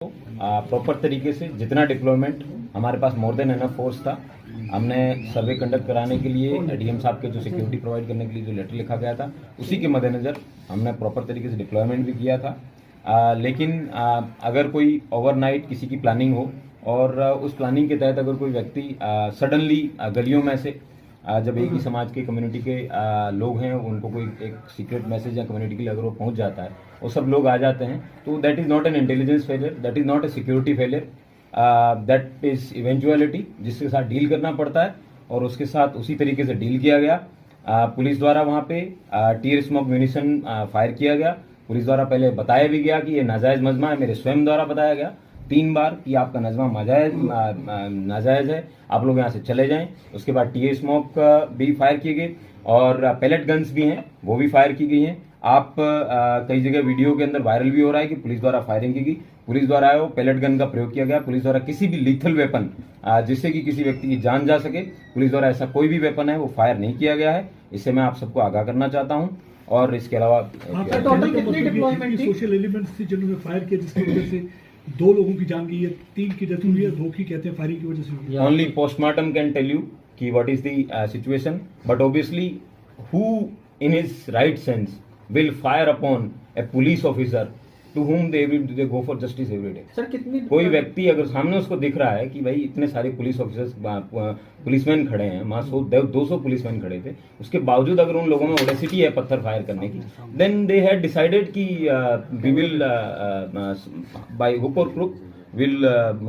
Proper तरीके से जितना डिप्लॉयमेंट हमारे पास मोर देन एनफ फोर्स था, हमने सर्वे कंडक्ट कराने के लिए डीएम साहब के जो सिक्योरिटी प्रोवाइड करने के लिए जो लेटर लिखा गया था उसी के मद्देनज़र हमने प्रॉपर तरीके से डिप्लॉयमेंट भी किया था। लेकिन अगर कोई ओवरनाइट किसी की प्लानिंग हो और उस प्लानिंग के तहत अगर कोई व्यक्ति सडनली गलियों में से जब एक ही समाज के कम्युनिटी के लोग हैं उनको कोई एक सीक्रेट मैसेज या कम्युनिटी के लिए अगर वो पहुंच जाता है वो सब लोग आ जाते हैं, तो that is not an intelligence failure, that is not a security failure, that is eventuality जिसके साथ डील करना पड़ता है और उसके साथ उसी तरीके से डील किया गया। पुलिस द्वारा वहाँ पे टीयर स्मोक म्यूनिशन फायर किया गया। पुलिस द्वारा पहले बताया भी गया कि ये नाजायज़ मजमा है, मेरे स्वयं द्वारा बताया गया 3 बार कि आपका नजमा नाजायज़ है, आप लोग यहाँ से चले जाएं। उसके बाद टीयर स्मोक भी फायर किए गए और पैलेट गन्स भी हैं वो भी फायर की गई हैं। आप कई जगह वीडियो के अंदर वायरल भी हो रहा है कि पुलिस द्वारा फायरिंग की गई, पुलिस द्वारा है वो पैलेट गन का प्रयोग किया गया। पुलिस द्वारा किसी भी लीथल वेपन जिससे कि किसी व्यक्ति की जान जा सके, पुलिस द्वारा ऐसा कोई भी वेपन है वो फायर नहीं किया गया है। इससे मैं आप सबको आगाह करना चाहता हूँ। और इसके अलावा सोशल एलिमेंट्स थी जिन्होंने फायर किया जिसकी वजह से 2 लोगों की जान गई है, 3 की डेथ हुई है, 2 की कहते हैं फायरिंग की वजह से। Only postmortem can tell you कि what is the situation, but obviously who in his right sense will fire upon a police officer to whom they go for justice every day। Sir कितनी कोई व्यक्ति अगर सामने उसको दिख रहा है कि भाई इतने सारे पुलिस ऑफिसर्स पुलिसमैन खड़े हैं, वहाँ 200 पुलिसमैन खड़े थे, उसके बावजूद अगर उन लोगों में ऑडेसिटी है पत्थर फायर करने की, देन दे हैड डिसाइडेड कि we will by hook or crook will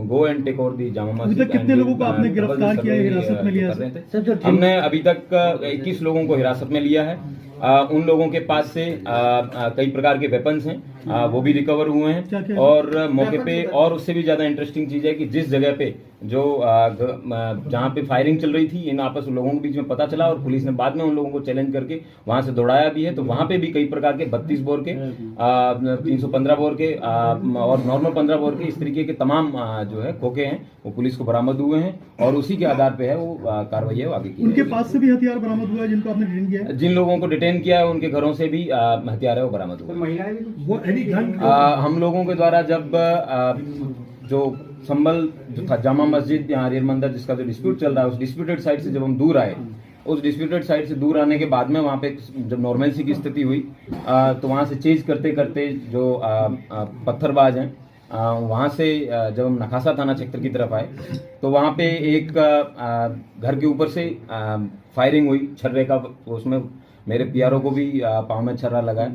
go and take over the Jama Masjid. कितने लोगों को आपने गिरफ्तार किया है, हिरासत में लिया है? हमने अभी तक 21 लोगों को हिरासत में लिया है। उन लोगों के पास से कई प्रकार के वेपन्स हैं वो भी रिकवर हुए हैं। और मौके पे और उससे भी ज्यादा इंटरेस्टिंग चीज है कि जिस जगह पे जो जहाँ पे फायरिंग चल रही थी इन आपस लोगों के बीच में पता चला और पुलिस ने बाद में उन लोगों को चैलेंज करके वहां से दौड़ाया भी है, तो वहां पे भी कई प्रकार के 32 बोर के 315 बोर के और नॉर्मल 15 बोर के इस तरीके के तमाम जो है खोखे हैं वो पुलिस को बरामद हुए हैं और उसी के आधार पे है वो कार्रवाई है वो आगे की। उनके पास से भी हथियार बरामद हुआ है जिनको आपने डिटेन किया है? जिन लोगों को डिटेन किया है उनके घरों से भी हथियार है वो बरामद हुआ। महिलाएं हम लोगों के द्वारा जब जो संभल जो था जामा मस्जिद या आर्यन मंदिर जिसका जो डिस्प्यूट चल रहा है उस डिस्प्यूटेड साइड से जब हम दूर आए, उस डिस्प्यूटेड साइड से दूर आने के बाद में वहाँ पे जब नॉर्मलसी की स्थिति हुई तो वहाँ से चेज करते करते जो पत्थरबाज हैं वहाँ से जब हम नखासा थाना क्षेत्र की तरफ आए तो वहाँ पे एक घर के ऊपर से फायरिंग हुई छर्रे का, उसमें मेरे पीआरओ को भी पाँव में छर्रा लगा है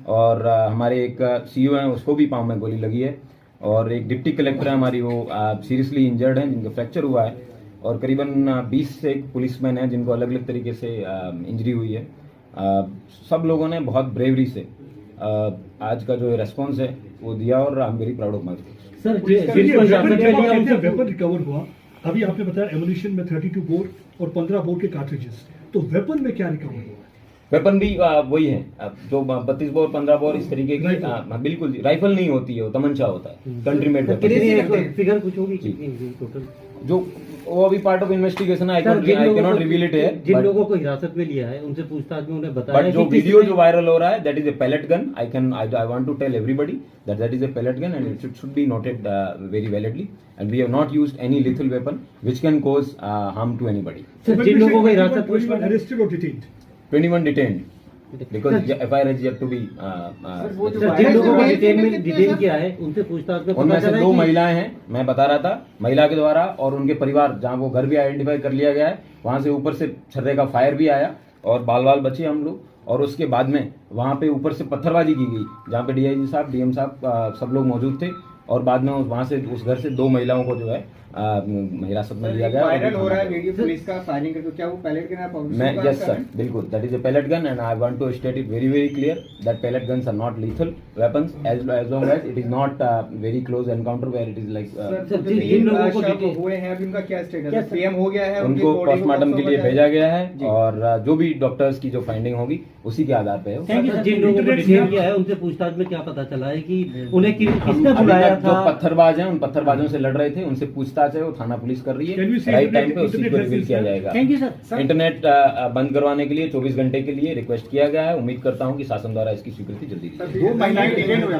और हमारे एक सीईओ हैं उसको भी पाँव में गोली लगी है और एक डिप्टी कलेक्टर है हमारी वो सीरियसली इंजर्ड हैं जिनका फ्रैक्चर हुआ है और करीबन 20 से पुलिसमैन हैं जिनको अलग अलग तरीके से इंजरी हुई है। सब लोगों ने बहुत ब्रेवरी से आज का जो रेस्पॉन्स है वो दिया और I am very proud of my sir weapon recover हुआ, अभी आपने बताया एमुनिशन में 32 बोर और 15 बोर के कार्ट्रिजेस, तो वेपन में क्या रिकवर हुआ? वेपन भी वही है जो 32 बोर 15 बोर इस तरीके की बिल्कुल राइफल नहीं होती है, वो तमंचा होता है कंट्री मेड वेपन। फिगर कुछ होगी टोटल जो वो अभी part of investigation I can not reveal it है। जिन लोगों को हिरासत में लिया है उनसे पूछताछ में उन्हें बताया बट जो वीडियो जो वायरल हो रहा है that is a pellet gun. I want to tell everybody that is a pellet gun and it should be noted very validly and we have not used any lethal weapon which can cause harm to anybody. जिन लोगों को हिरासत में arrested और detained 21 detained because FIR is yet to be जिन लोगों को detain किया है उनसे पूछताछ में उनमें से 2 महिलाएं हैं, मैं बता रहा था, महिला के द्वारा और उनके परिवार जहां वो घर भी आइडेंटिफाई कर लिया गया है, वहां से ऊपर से छर्रे का फायर भी आया और बाल बाल बचे हम लोग और उसके बाद में वहां पे ऊपर से पत्थरबाजी की गई जहां पे डीआईजी साहब डीएम साहब सब लोग मौजूद थे और बाद में वहां से उस घर से 2 महिलाओं को जो है हिरासत में लिया गया। वायरल हो रहा है वीडियो पुलिस का फायरिंग करके, क्या वो पैलेट गन है? मैं यस सर बिल्कुल that is a pellet gun and I want to state it very clear that pellet guns are not lethal weapons as long as it is not very close encounter where it is like. जिन लोगों को हुए हैं अभी उनका क्या status है? PM हो गया है, उनको पोस्टमार्टम के लिए भेजा गया है और जो भी डॉक्टर्स की जो फाइंडिंग होगी उसी के आधार पे है। जिन लोगों को डिटेन किया है उनसे पूछताछ में क्या पता चला है कि उन्हें किसने बुलाया था? जो पत्थरबाज हैं उन पत्थरबाजों से लड़ रहे थे उनसे पूछताछ है वो थाना पुलिस कर रही है, राइट टाइम पे उसी को रिवील किया जाएगा। Thank you sir. इंटरनेट बंद करवाने के लिए 24 घंटे के लिए रिक्वेस्ट किया गया है, उम्मीद करता हूं कि शासन द्वारा इसकी स्वीकृति जल्दी दी जाएगी।